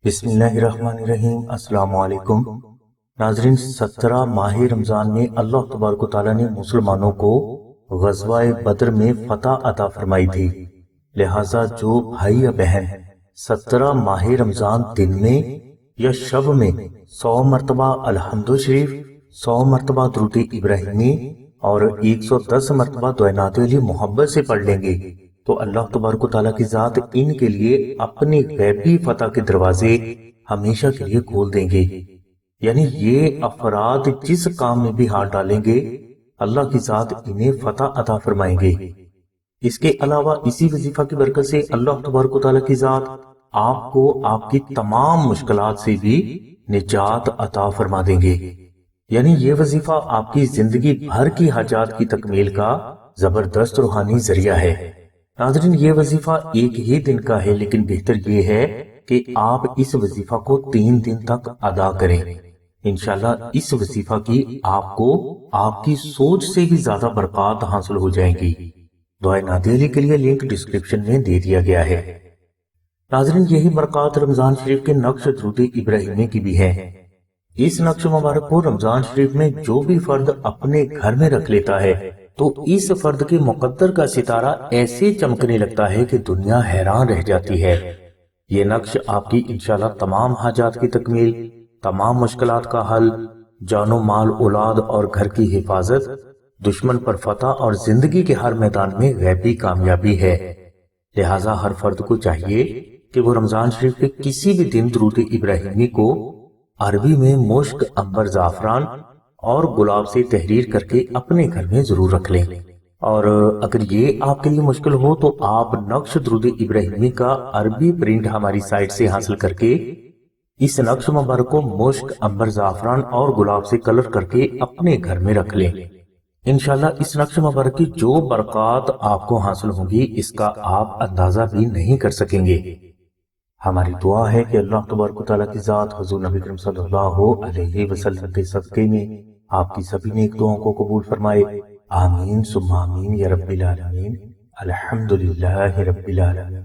बिस्मिल्लाहिर्रहमानिर्रहीम। अस्सलाम वालेकुम नाजरीन। 17 माह रमजान में अल्लाह तबारक व तआला ने मुसलमानों को ग़ज़वा-ए बद्र में फतह अता फरमाई थी। लिहाजा जो भाई या बहन 17 माह रमजान दिन में या शब में 100 मरतबा अलहम्द शरीफ, 100 मरतबा दुरूद इब्राहिमी और 110 मरतबा दुआ नाद मोहब्बत से पढ़ लेंगे तो अल्लाह तबारक व तआला की जात इनके लिए अपनी गैबी फतह के दरवाजे हमेशा के लिए खोल देंगे। यानी ये अफराद जिस काम में भी हाथ डालेंगे अल्लाह की जात इन्हें फतह अता फरमाएंगे। इसके अलावा इसी वजीफा की बरकत से अल्लाह तबारक व तआला की जात आपको आपकी तमाम मुश्किलात से भी निजात अता फरमा देंगे। यानी ये वजीफा आपकी जिंदगी भर की हाजात की तकमील का जबरदस्त रूहानी जरिया है। नाज़रीन, ये वजीफा एक ही दिन का है, लेकिन बेहतर ये है कि आप इस वजीफा को 3 दिन तक अदा करें। इंशाल्लाह इस वजीफा की आपको आपकी सोच से भी ज्यादा बरकत हासिल हो जाएंगी। दुआ नाद के लिए लिंक डिस्क्रिप्शन में दे दिया गया है। नाज़रीन, यही बरकत रमजान शरीफ के नक्श दुरूद इब्राहिमी की भी है। इस नक्श मुबारक को रमजान शरीफ में जो भी फर्द अपने घर में रख लेता है तो इस फर्द के मुकद्दर का सितारा ऐसे चमकने लगता है कि दुनिया हैरान रह जाती है। ये नक्श आपकी इंशाल्लाह तमाम हाजात की तकमील, तमाम मुश्किलात का हल, जानो माल औलाद और घर की हिफाजत, दुश्मन पर फतह और जिंदगी के हर मैदान में गैबी कामयाबी है। लिहाजा हर फर्द को चाहिए कि वो रमजान शरीफ के किसी भी दिन दुरूद इब्राहिमी को अरबी में मुश्क, अंबर, जाफरान और गुलाब से तहरीर करके अपने घर में जरूर रख लें। और अगर ये आपके लिए मुश्किल हो तो आप नक्श दुरूद इब्राहिमी का अरबी प्रिंट हमारी साइट से हासिल करके इस नक्श मुबारक को मुश्क, अंबर, जाफरान और गुलाब से कलर करके अपने घर में रख लें। इंशाल्लाह इस नक्श मुबारक की जो बरकत आपको हासिल होगी इसका आप अंदाजा भी नहीं कर सकेंगे। हमारी दुआ है कि अल्लाह तबारक व तआला की जात हुजूर नबी करीम सल्लल्लाहु अलैहि वसल्लम के सदक़े में आपकी सभी नेक दुआओं को कबूल फरमाए। आमीन सुम्मा आमीन या रब्बिल आलमीन। अल्हम्दुलिल्लाहि रब्बिल आलमीन।